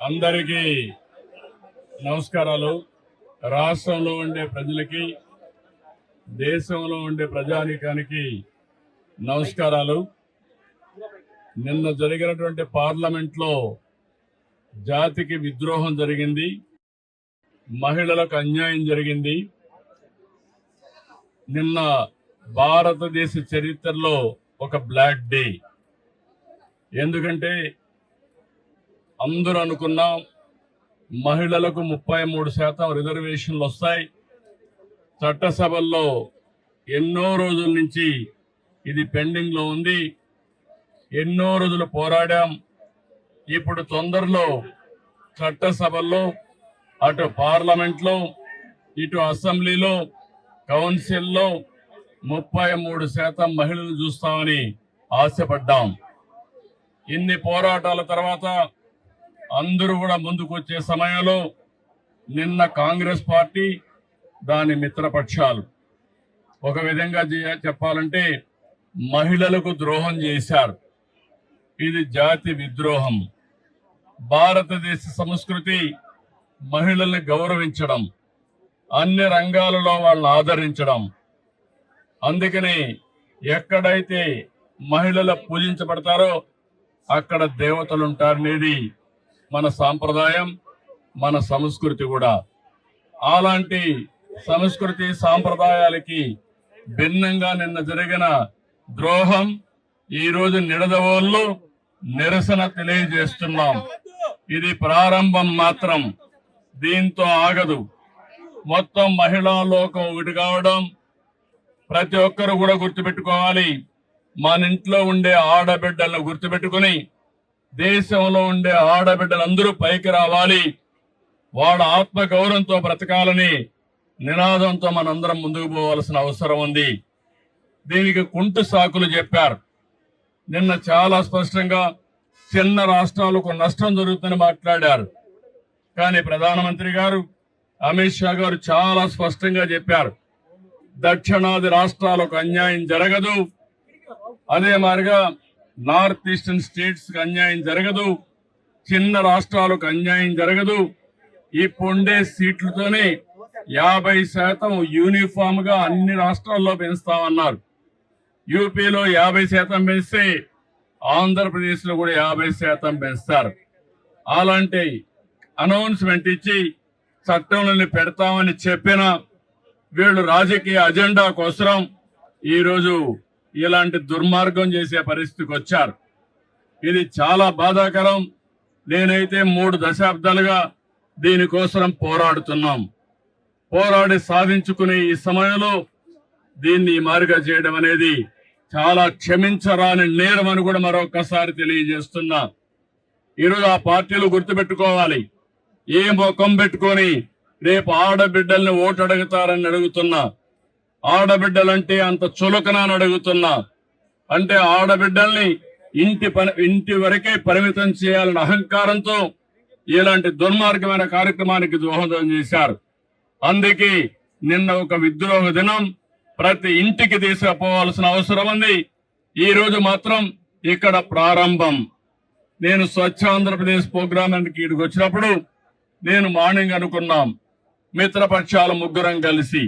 అందరికీ నమస్కారాలు. రాష్ట్రంలో ఉండే ప్రజలకి, దేశంలో ఉండే ప్రజానీకానికి నమస్కారాలు. నిన్న జరిగినటువంటి పార్లమెంట్లో జాతికి విద్రోహం జరిగింది, మహిళలకు అన్యాయం జరిగింది. నిన్న భారతదేశ చరిత్రలో ఒక బ్లాక్ డే. ఎందుకంటే అందరూ అనుకున్నాం మహిళలకు 33% రిజర్వేషన్లు వస్తాయి. చట్టసభల్లో ఎన్నో రోజుల నుంచి ఇది పెండింగ్ లో ఉంది. ఎన్నో రోజులు పోరాడాం. ఇప్పుడు తొందరలో చట్టసభల్లో, అటు పార్లమెంట్లో, ఇటు అసెంబ్లీలో, కౌన్సిల్లో 33% మహిళలు చూస్తామని ఆశపడ్డాం. ఇన్ని పోరాటాల తర్వాత అందరూ కూడా ముందుకు వచ్చే సమయంలో నిన్న కాంగ్రెస్ పార్టీ, దాని మిత్రపక్షాలు ఒక విధంగా చెప్పాలంటే మహిళలకు ద్రోహం చేశారు. ఇది జాతి విద్రోహం. భారతదేశ సంస్కృతి మహిళల్ని గౌరవించడం, అన్ని రంగాలలో వాళ్ళని ఆదరించడం. అందుకని ఎక్కడైతే మహిళలు పూజించబడతారో అక్కడ దేవతలుంటారనేది మన సాంప్రదాయం, మన సంస్కృతి కూడా. అలాంటి సంస్కృతి సాంప్రదాయాలకి భిన్నంగా నిన్న జరిగిన ద్రోహం ఈరోజు నిడదవోల్లో నిరసన తెలియజేస్తున్నాం. ఇది ప్రారంభం మాత్రం, దీంతో ఆగదు. మొత్తం మహిళా లోకం ఒకటి కావడం ప్రతి ఒక్కరు కూడా గుర్తుపెట్టుకోవాలి. మన ఇంట్లో ఉండే ఆడబిడ్డలను గుర్తుపెట్టుకుని దేశంలో ఉండే ఆడబిడ్డలందరూ పైకి రావాలి, వాళ్ళ ఆత్మ గౌరవంతో బ్రతకాలని నినాదంతో మనందరం ముందుకు పోవాల్సిన అవసరం ఉంది. దీనికి కుంటు సాకులు చెప్పారు. నిన్న చాలా స్పష్టంగా చిన్న రాష్ట్రాలకు నష్టం జరుగుతుందని మాట్లాడారు. కానీ ప్రధానమంత్రి గారు, అమిత్ షా గారు చాలా స్పష్టంగా చెప్పారు, దక్షిణాది రాష్ట్రాలకు అన్యాయం జరగదు, అదే మాదిరిగా నార్త్ ఈస్టర్న్ స్టేట్స్ కి అన్యాయం జరగదు, చిన్న రాష్ట్రాలకు అన్యాయం జరగదు. ఇప్పుండే సీట్లతోనే 50% యూనిఫామ్ గా అన్ని రాష్ట్రాల్లో పెంచుతామన్నారు. యూపీలో 50% పెంచితే ఆంధ్రప్రదేశ్ లో కూడా 50% పెంచుతారు. అలాంటి అనౌన్స్మెంట్ ఇచ్చి చట్టంలోని పెడతామని చెప్పిన వీళ్ళు రాజకీయ అజెండా కోసం ఈరోజు ఇలాంటి దుర్మార్గం చేసే పరిస్థితికి వచ్చారు. ఇది చాలా బాధాకరం. నేనైతే 3 దశాబ్దాలుగా దీనికోసం పోరాడుతున్నాం. పోరాడి సాధించుకునే ఈ సమయంలో దీన్ని మారుగా చేయడం అనేది చాలా క్షమించరాని నేరం అని కూడా మరొకసారి తెలియజేస్తున్నా. ఈరోజు ఆ పార్టీలు గుర్తుపెట్టుకోవాలి, ఏ ముఖం పెట్టుకొని రేపు ఆడబిడ్డల్ని ఓటు అడుగుతారని అడుగుతున్నా. ఆడబిడ్డలంటే అంత చులకన అని అడుగుతున్నా. అంటే ఆడబిడ్డల్ని ఇంటి వరకే పరిమితం చేయాలన్న అహంకారంతో ఇలాంటి దుర్మార్గమైన కార్యక్రమానికి దోహదం చేశారు. అందుకే నిన్న ఒక విద్రోహ దినం, ప్రతి ఇంటికి తీసుకుపోవాల్సిన అవసరం ఉంది. ఈ రోజు మాత్రం ఇక్కడ ప్రారంభం. నేను స్వచ్ఛ ఆంధ్రప్రదేశ్ ప్రోగ్రామ్ ఇక్కడికి వచ్చినప్పుడు నేను మార్నింగ్ అనుకున్నాం, మిత్రపక్షాల ముగ్గురం కలిసి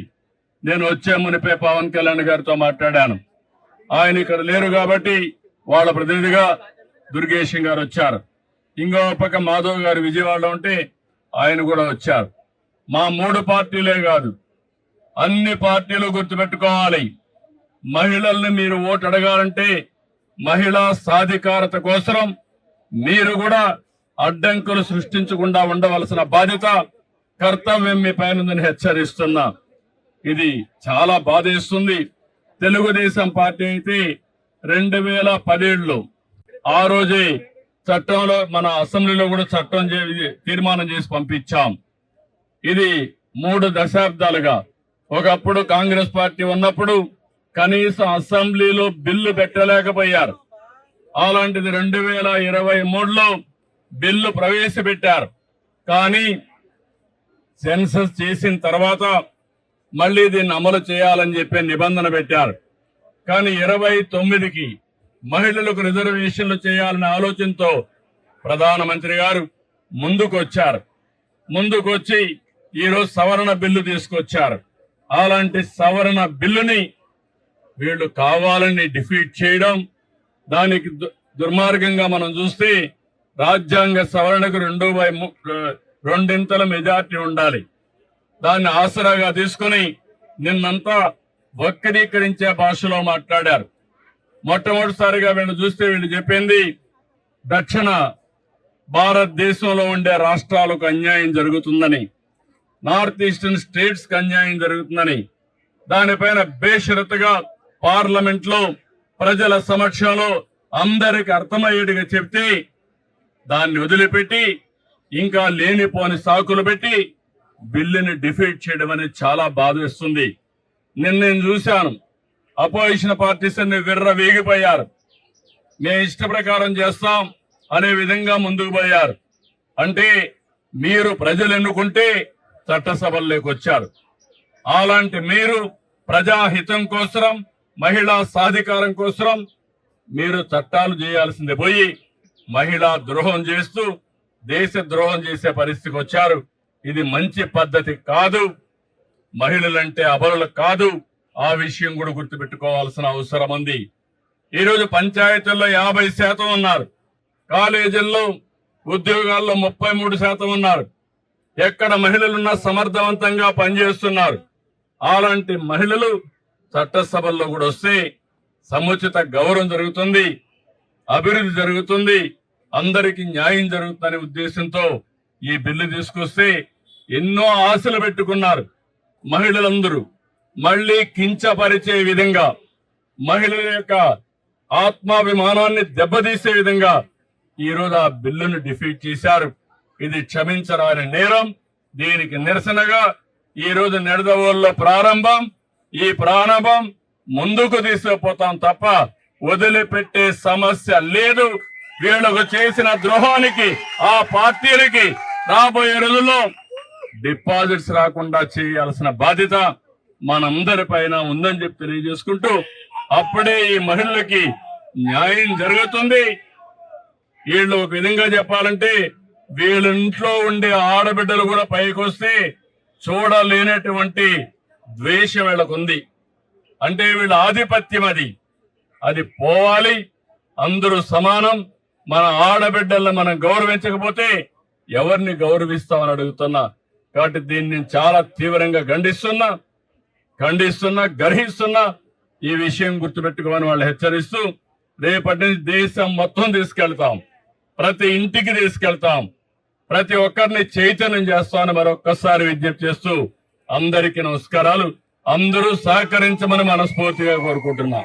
నేను వచ్చే మునిపే పవన్ కళ్యాణ్ గారితో మాట్లాడాను. ఆయన ఇక్కడ లేరు కాబట్టి వాళ్ళ ప్రతినిధిగా దుర్గేశం గారు వచ్చారు. ఇంకో పక్క మాధవ్ గారు విజయవాడలో ఉంటే ఆయన కూడా వచ్చారు. మా 3 పార్టీలే కాదు, అన్ని పార్టీలు గుర్తుపెట్టుకోవాలి, మహిళల్ని మీరు ఓటు అడగాలంటే మహిళా సాధికారత కోసం మీరు కూడా అడ్డంకులు సృష్టించకుండా ఉండవలసిన బాధ్యత, కర్తవ్యం మీ పైన ఉందని హెచ్చరిస్తున్నా. ఇది చాలా బాధేస్తుంది. తెలుగుదేశం పార్టీ అయితే 2017లో ఆ రోజే చట్టంలో, మన అసెంబ్లీలో కూడా చట్టం తీర్మానం చేసి పంపించాం. ఇది 3 దశాబ్దాలుగా, ఒకప్పుడు కాంగ్రెస్ పార్టీ ఉన్నప్పుడు కనీసం అసెంబ్లీలో బిల్లు పెట్టలేకపోయారు. అలాంటిది 2023లో బిల్లు ప్రవేశపెట్టారు. కానీ సెన్సస్ చేసిన తర్వాత మళ్లీ దీన్ని అమలు చేయాలని చెప్పి నిబంధన పెట్టారు. కానీ 29కి మహిళలకు రిజర్వేషన్లు చేయాలనే ఆలోచనతో ప్రధానమంత్రి గారు ముందుకొచ్చి ఈరోజు సవరణ బిల్లు తీసుకొచ్చారు. అలాంటి సవరణ బిల్లుని వీళ్ళు కావాలని డిఫీట్ చేయడం, దానికి దుర్మార్గంగా మనం చూస్తే రాజ్యాంగ సవరణకు 2/2 మెజార్టీ ఉండాలి. దాన్ని ఆసరాగా తీసుకుని నిన్నంతా వక్రీకరించే భాషలో మాట్లాడారు. మొట్టమొదటిసారిగా వీళ్ళు చూస్తే వీళ్ళు చెప్పింది దక్షిణ భారతదేశంలో ఉండే రాష్ట్రాలకు అన్యాయం జరుగుతుందని, నార్త్ ఈస్టర్న్ స్టేట్స్ కి అన్యాయం జరుగుతుందని, దానిపైన బేషరతుగా పార్లమెంట్ లో ప్రజల సమక్షంలో అందరికి అర్థమయ్యేట్టుగా చెప్తే దాన్ని వదిలిపెట్టి ఇంకా లేనిపోని సాకులు పెట్టి బిల్లుని డిఫీట్ చేయడం అనేది చాలా బాధేస్తుంది. నేను చూశాను, అపోజిషన్ పార్టీస్ అన్ని విర్రవీగిపోయారు. మేము ఇష్ట ప్రకారం చేస్తాం అనే విధంగా ముందుకు పోయారు. అంటే మీరు ప్రజలు ఎన్నుకుంటే చట్టసభల్లోకి వచ్చారు. అలాంటి మీరు ప్రజాహితం కోసం, మహిళా సాధికారం కోసం మీరు చట్టాలు చేయాల్సిందే పోయి మహిళా ద్రోహం చేస్తూ దేశ ద్రోహం చేసే పరిస్థితికి వచ్చారు. ఇది మంచి పద్ధతి కాదు. మహిళలంటే అబలులు కాదు. ఆ విషయం కూడా గుర్తుపెట్టుకోవాల్సిన అవసరం ఉంది. ఈరోజు పంచాయతీల్లో 50% ఉన్నారు, కాలేజీల్లో ఉద్యోగాల్లో 33% ఉన్నారు. ఎక్కడ మహిళలున్నా సమర్థవంతంగా పనిచేస్తున్నారు. అలాంటి మహిళలు చట్టసభల్లో కూడా వస్తే సముచిత గౌరవం జరుగుతుంది, అభివృద్ధి జరుగుతుంది, అందరికీ న్యాయం జరుగుతుందనే ఉద్దేశంతో ఈ బిల్లు తీసుకొస్తే ఎన్నో ఆశలు పెట్టుకున్నారు మహిళలందరూ. మళ్లీ కించపరిచే విధంగా, మహిళల యొక్క ఆత్మాభిమానాన్ని దెబ్బతీసే విధంగా ఈరోజు ఆ బిల్లును డిఫీట్ చేశారు. ఇది క్షమించరాని నేరం. దీనికి నిరసనగా ఈ రోజు నిడదవోలులో ప్రారంభం. ఈ ప్రారంభం ముందుకు తీసుకుపోతాం తప్ప వదిలిపెట్టే సమస్య లేదు. వీళ్ళకు చేసిన ద్రోహానికి ఆ పార్టీలకి రాబోయే రోజుల్లో డిపాజిట్స్ రాకుండా చేయాల్సిన బాధ్యత మనందరి పైన ఉందని చెప్పి తెలియజేసుకుంటూ, అప్పుడే ఈ మహిళలకి న్యాయం జరుగుతుంది. వీళ్ళు ఒక విధంగా చెప్పాలంటే వీళ్ళ ఇంట్లో ఉండే ఆడబిడ్డలు కూడా పైకి వస్తే చూడలేనటువంటి ద్వేషం వీళ్ళకుంది. అంటే వీళ్ళ ఆధిపత్యం అది పోవాలి. అందరూ సమానం. మన ఆడబిడ్డలను మనం గౌరవించకపోతే ఎవరిని గౌరవిస్తామని అడుగుతున్నా. కాబట్టి దీన్ని నేను చాలా తీవ్రంగా ఖండిస్తున్నా, గర్హిస్తున్నా. ఈ విషయం గుర్తుపెట్టుకోమని వాళ్ళు హెచ్చరిస్తూ, రేపటి నుంచి దేశం మొత్తం తీసుకెళ్తాం, ప్రతి ఇంటికి తీసుకెళ్తాం, ప్రతి ఒక్కరిని చైతన్యం చేస్తామని మరొక్కసారి విజ్ఞప్తి చేస్తూ అందరికీ నమస్కారాలు. అందరూ సహకరించమని మనస్ఫూర్తిగా కోరుకుంటున్నా.